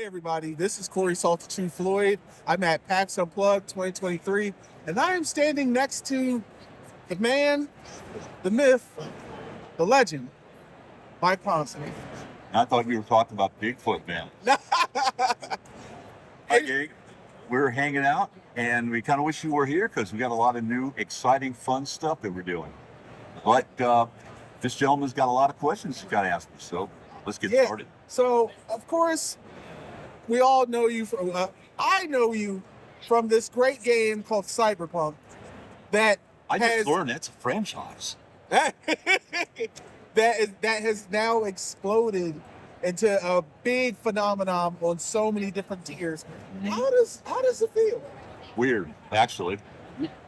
Hey everybody, this is Corey Salter Floyd. I'm at PAX Unplugged 2023, and I am standing next to the man, the myth, the legend, Mike Pondsmith. I thought you were talking about Bigfoot, man. Hi, gang. We're hanging out, and we kind of wish you were here because we got a lot of new, exciting, fun stuff that we're doing. But this gentleman's got a lot of questions he's got to ask me, so let's get started. So, of course, we all know you from, I know you from this great game called Cyberpunk that I just learned that's a franchise. that has now exploded into a big phenomenon on so many different tiers. How does it feel? Weird, actually.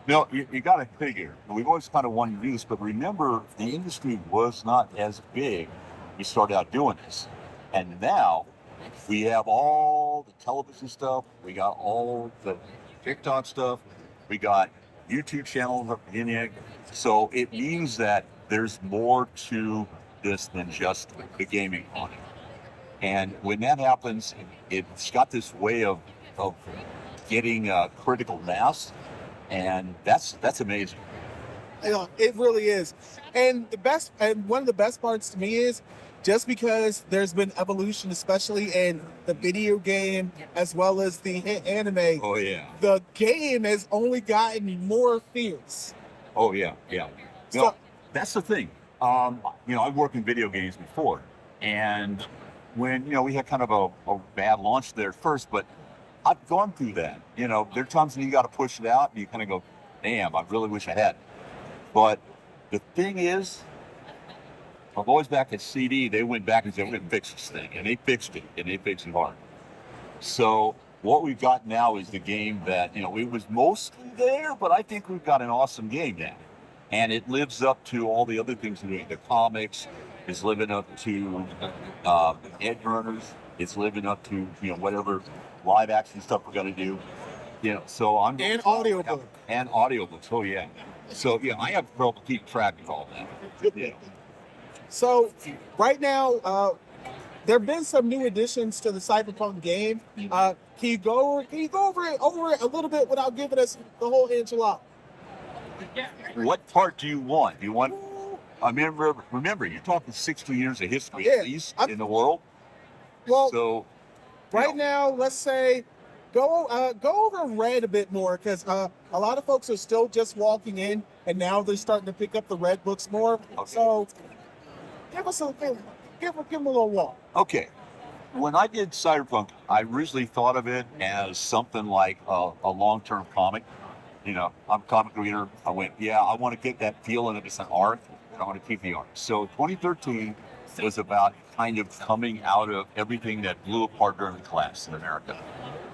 No, you got to figure. We've always kind of wanted to do this, but remember, the industry was not as big when we started out doing this. And now we have all the television stuff, we got all the TikTok stuff, we got YouTube channels in it. So it means that there's more to this than just the gaming on it. And when that happens, it's got this way of getting critical mass, and that's amazing. It really is. And one of the best parts to me is just because there's been evolution, especially in the video game as well as the hit anime. Oh yeah. The game has only gotten more fierce. Oh yeah. So, that's the thing. I've worked in video games before, and when we had kind of a bad launch there at first, but I've gone through that. There are times when you got to push it out, and you kind of go, "Damn, I really wish I had." But the thing is, I'm always back at CD. They went back and said, "We're going to fix this thing," and they fixed it, and they fixed it hard. So what we've got now is the game that it was mostly there, but I think we've got an awesome game now. And it lives up to all the other things we're doing. The comics is living up to Ed Runners. It's living up to whatever live action stuff we're going to do. So I'm and audiobook. And audiobooks. Oh yeah. So I have trouble keep track of all that. Yeah. So right now, there have been some new additions to the Cyberpunk game. Can you go over it a little bit without giving us the whole enchilada? What part do you want? Do you want? I mean, remember, you're talking 60 years of history at least in the world. Well, so now, let's say go over Red a bit more, because a lot of folks are still just walking in, and now they're starting to pick up the Red books more. Okay. So give them a little walk. Okay. When I did Cyberpunk, I originally thought of it as something like a long-term comic. I'm a comic reader. I went, I want to get that feeling of it's an art. I want to keep the art. So 2013 was about kind of coming out of everything that blew apart during the collapse in America.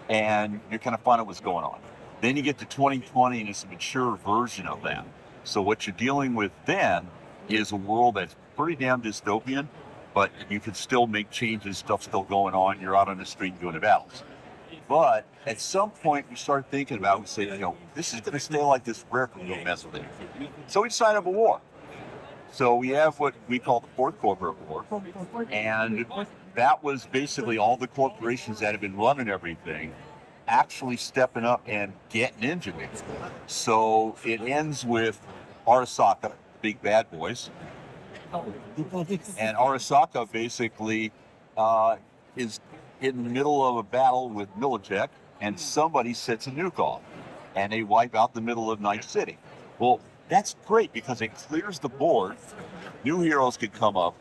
And you kind of find out what's going on. Then you get to 2020 and it's a mature version of that. So what you're dealing with then is a world that's pretty damn dystopian, but you can still make changes, stuff's still going on, you're out on the street doing the battles. But at some point we start thinking about, we say, this is going to stay like this forever, we don't mess with it. So we decide to have a war. So we have what we call the Fourth Corporate War, and that was basically all the corporations that have been running everything actually stepping up and getting into it. So it ends with Arasaka, big bad boys, and Arasaka basically is in the middle of a battle with Militech, and somebody sets a nuke off, and they wipe out the middle of Nightcity. Well, that's great because it clears the board. New heroes can come up.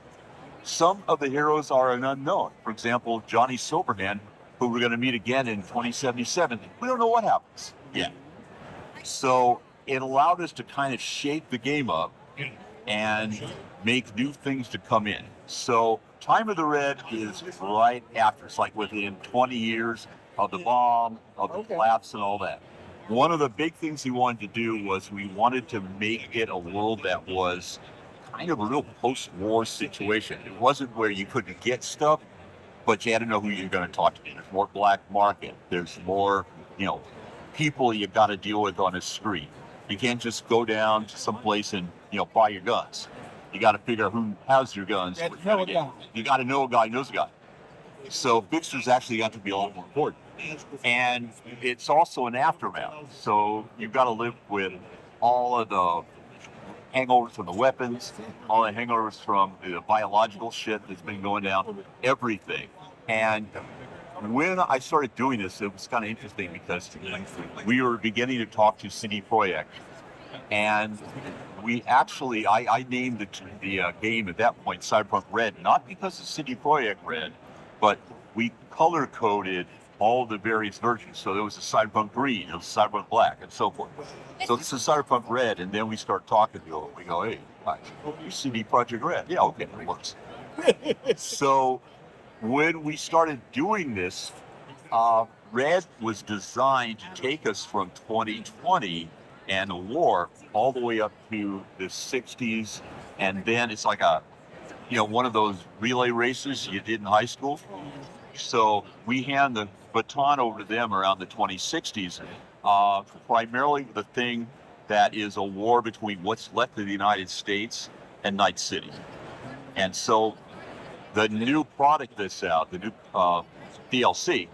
Some of the heroes are an unknown. For example, Johnny Silverhand, who we're going to meet again in 2077. We don't know what happens yet. So it allowed us to kind of shake the game up and make new things to come in. So Time of the Red is right after. It's like within 20 years of the bomb, of the collapse and all that. One of the big things we wanted to do was we wanted to make it a world that was kind of a real post-war situation. It wasn't where you couldn't get stuff, but you had to know who you're going to talk to. There's more black market. There's more, people you've got to deal with on the street. You can't just go down to some place and, buy your guns. You got to figure out who has your guns. You got to know a guy who knows a guy. So fixtures actually got to be a lot more important. And it's also an aftermath. So you've got to live with all of the hangovers from the weapons, all the hangovers from the biological shit that's been going down, everything. And when I started doing this, it was kind of interesting because we were beginning to talk to CD Projekt. And we actually, I named the game at that point Cyberpunk Red, not because of CD Projekt Red, but we color coded all the various versions. So there was a Cyberpunk Green, there was Cyberpunk Black, and so forth. So this is Cyberpunk Red, and then we start talking to them. We go, hey, you CD Projekt Red. Yeah, okay, that works. So when we started doing this, Red was designed to take us from 2020 and the war all the way up to the 60s, and then it's like one of those relay races you did in high school. So we hand the baton over to them around the 2060s, primarily the thing that is a war between what's left of the United States and Night City. And so the new product that's out, the new DLC,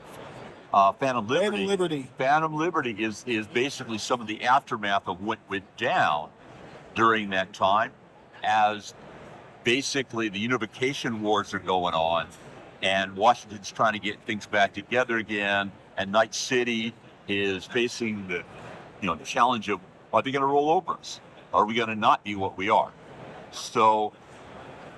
Phantom Liberty. Phantom Liberty is basically some of the aftermath of what went down during that time, as basically the unification wars are going on, and Washington's trying to get things back together again, and Night City is facing the challenge of, are they going to roll over us? Are we going to not be what we are? So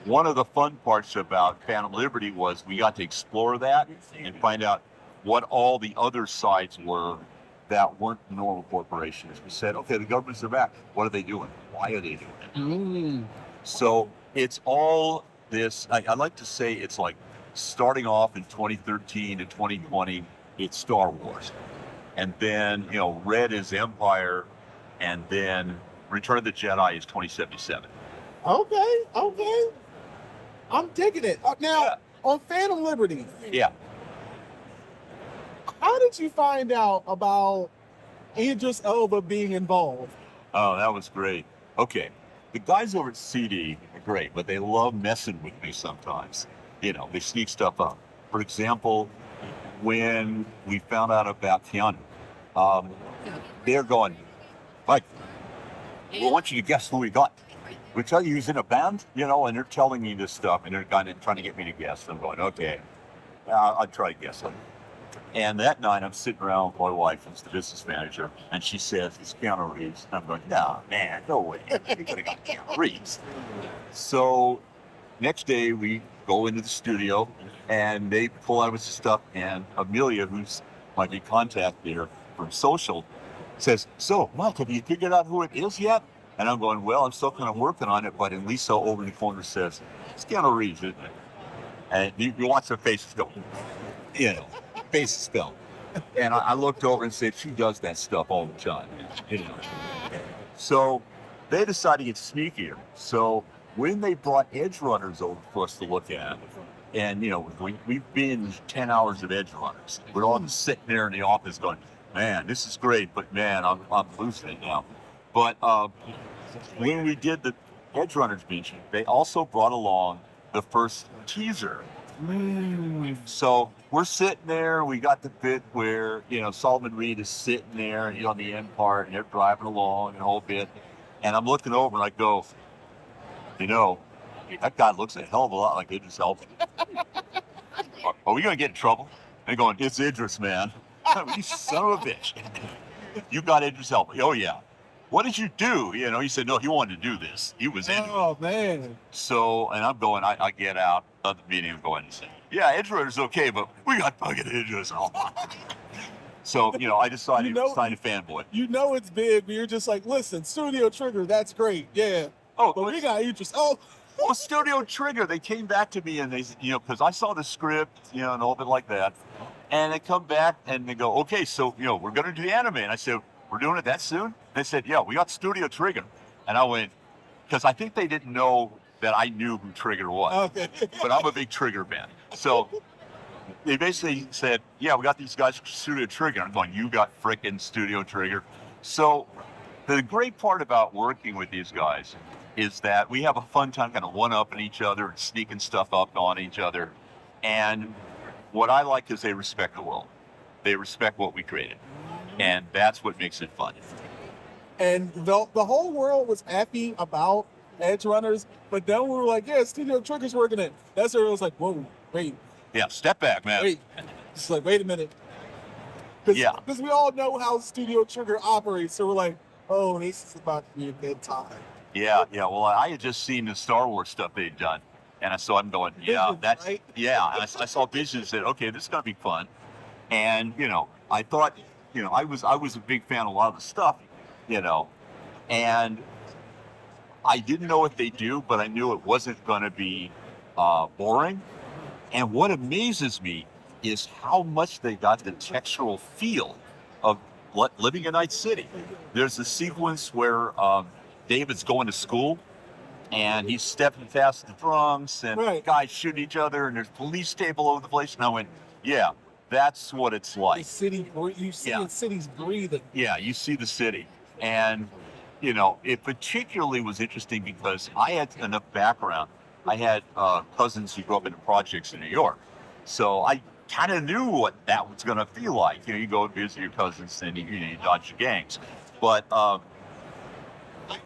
one of the fun parts about Phantom Liberty was we got to explore that and find out what all the other sides were that weren't normal corporations. We said, okay, the governments are back. What are they doing? Why are they doing it? So it's all this, I like to say it's like starting off in 2013 to 2020, it's Star Wars. And then, Red is Empire, and then Return of the Jedi is 2077. Okay. I'm digging it. Now, on Phantom Liberty. Yeah. How did you find out about Idris Elba being involved? Oh, that was great. Okay. The guys over at CD are great, but they love messing with me sometimes. They sneak stuff up. For example, when we found out about Keanu, they're going, Mike, we want you to guess who we got. We tell you he's in a band, and they're telling me this stuff, and they're kind of trying to get me to guess. I'm going, okay, I'll try to guess it. And that night, I'm sitting around with my wife, who's the business manager, and she says, it's Keanu Reeves. And I'm going, no, man, no way. You could have got Keanu Reeves. So next day, we go into the studio, and they pull out of some stuff, and Amelia, who's my big contact there from social, says, so, Mike, have you figured out who it is yet? And I'm going, well, I'm still kind of working on it, but then Lisa over in the corner says, it's Keanu Reeves, isn't it? And you watch their faces go, faces fell. And I looked over and said, she does that stuff all the time. So they decided to get sneakier. So when they brought Edge Runners over for us to look at, and we've binged 10 hours of Edge Runners. We're all just sitting there in the office going, man, this is great, but man, I'm losing it now. But when we did the Edge Runners binge, they also brought along the first teaser. So we're sitting there, we got the bit where, Solomon Reed is sitting there, on the end part, and they're driving along and the whole bit. And I'm looking over and I go, that guy looks a hell of a lot like Idris Elba. Are we going to get in trouble? And they're going, it's Idris, man. You son of a bitch. You got Idris Elba. Oh, yeah. What did you do? He said, no, he wanted to do this. He was in it. Oh, man. So, and I'm going, I get out of the meeting and go in and say, yeah, Edge Runner's okay, but we got fucking Idris Elba. So, I decided to sign a fanboy. It's big, but you're just like, listen, Studio Trigger, that's great. Yeah. Oh, but we got Idris. Oh. Well, Studio Trigger, they came back to me and they, because I saw the script, and all of it like that. And they come back and they go, okay, so, we're going to do the anime. And I said, we're doing it that soon? They said, yeah, we got Studio Trigger. And I went, because I think they didn't know that I knew who Trigger was. Okay. But I'm a big Trigger fan. So they basically said, yeah, we got these guys from Studio Trigger. I'm going, you got frickin' Studio Trigger. So the great part about working with these guys is that we have a fun time kind of one-upping each other and sneaking stuff up on each other. And what I like is they respect the world. They respect what we created. And that's what makes it fun. And the whole world was happy about Edge Runners, but then we were like, yeah, Studio Trigger's working it. That's where it was like, whoa, wait. Yeah, step back, man. Wait. It's like, wait a minute. Because we all know how Studio Trigger operates, so we're like, oh, this is about to be a good time. Yeah. Well, I had just seen the Star Wars stuff they'd done. And so I'm going, Visions, that's, right? yeah. And I saw Visions and said, okay, this is going to be fun. And, I thought, I was a big fan of a lot of the stuff, and I didn't know what they do, but I knew it wasn't going to be boring. And what amazes me is how much they got the textural feel of living in Night City. There's a sequence where David's going to school and he's stepping past the drums and Right. guys shooting each other and there's police tape all over the place. And I went, yeah, that's what it's The like. city, you see Yeah. the city's breathing. Yeah, you see the city. And, it particularly was interesting because I had enough background. I had cousins who grew up in the projects in New York. So I kind of knew what that was going to feel like. You go and visit your cousins and you dodge the gangs. But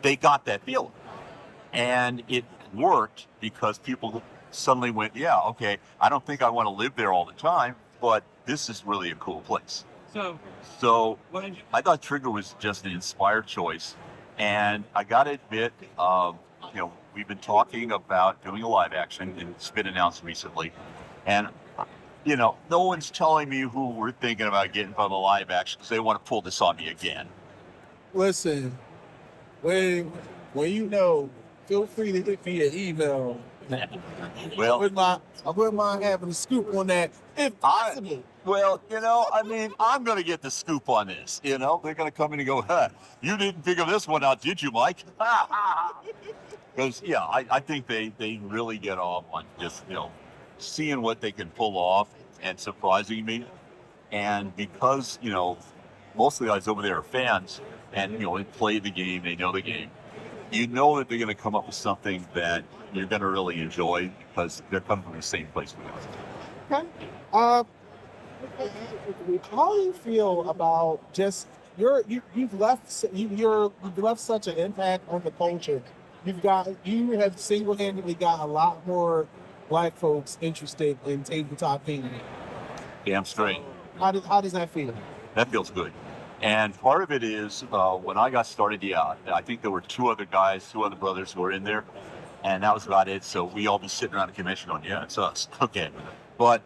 they got that feeling. And it worked because people suddenly went, yeah, okay, I don't think I want to live there all the time, but this is really a cool place. So I thought Trigger was just an inspired choice. And I got to admit, we've been talking about doing a live action, and it's been announced recently. And, no one's telling me who we're thinking about getting for the live action because they want to pull this on me again. Listen, when feel free to hit me an email. Well, I wouldn't mind having a scoop on that, if possible. I'm going to get the scoop on this. They're going to come in and go, you didn't figure this one out, did you, Mike? Because, I think they really get off on just, seeing what they can pull off and surprising me. And because, most of the guys over there are fans and, they play the game, they know the game. You know that they're going to come up with something that you're going to really enjoy because they're coming from the same place we are. Okay. How do you feel about just you've left such an impact on the culture? You have single-handedly got a lot more Black folks interested in tabletop gaming. Damn straight. How does that feel? That feels good. And part of it is when I got started, I think there were two other brothers who were in there, and that was about it. So we all be sitting around a convention going, yeah, it's us. Okay. But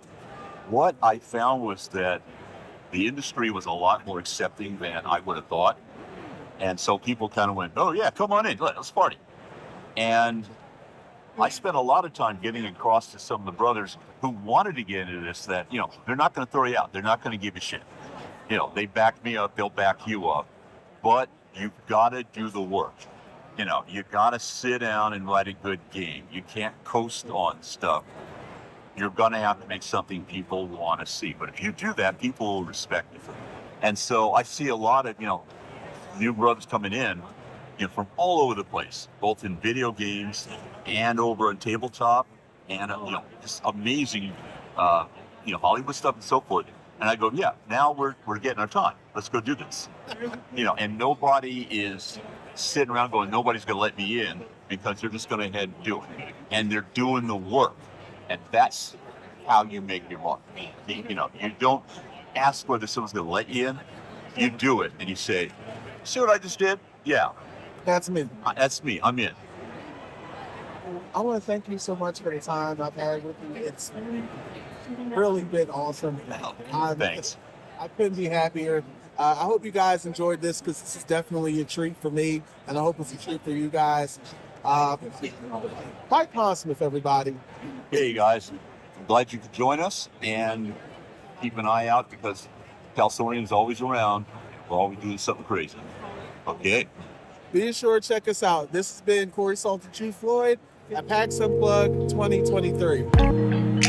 what I found was that the industry was a lot more accepting than I would have thought. And so people kind of went, oh, yeah, come on in, let's party. And I spent a lot of time getting across to some of the brothers who wanted to get into this that, they're not going to throw you out. They're not going to give you shit. They back me up, they'll back you up. But you've got to do the work. You got to sit down and write a good game. You can't coast on stuff. You're going to have to make something people want to see. But if you do that, people will respect it. And so I see a lot of, new brothers coming in, from all over the place, both in video games and over on tabletop and, just amazing, Hollywood stuff and so forth. And I go, yeah, now we're getting our time. Let's go do this. And nobody is sitting around going, nobody's going to let me in because they're just going to head and do it. And they're doing the work. And that's how you make your mark. You don't ask whether someone's going to let you in. You do it. And you say, see what I just did? Yeah. That's me. That's me. I'm in. I want to thank you so much for the time I've had with you. It's really been awesome. Thanks. I couldn't be happier. I hope you guys enjoyed this because this is definitely a treat for me, and I hope it's a treat for you guys. Mike Pondsmith, everybody. Hey, guys. I'm glad you could join us, and keep an eye out because Californian's always around. We're always doing something crazy. Okay? Be sure to check us out. This has been Corey Salter Chief Floyd at PAX Unplugged 2023.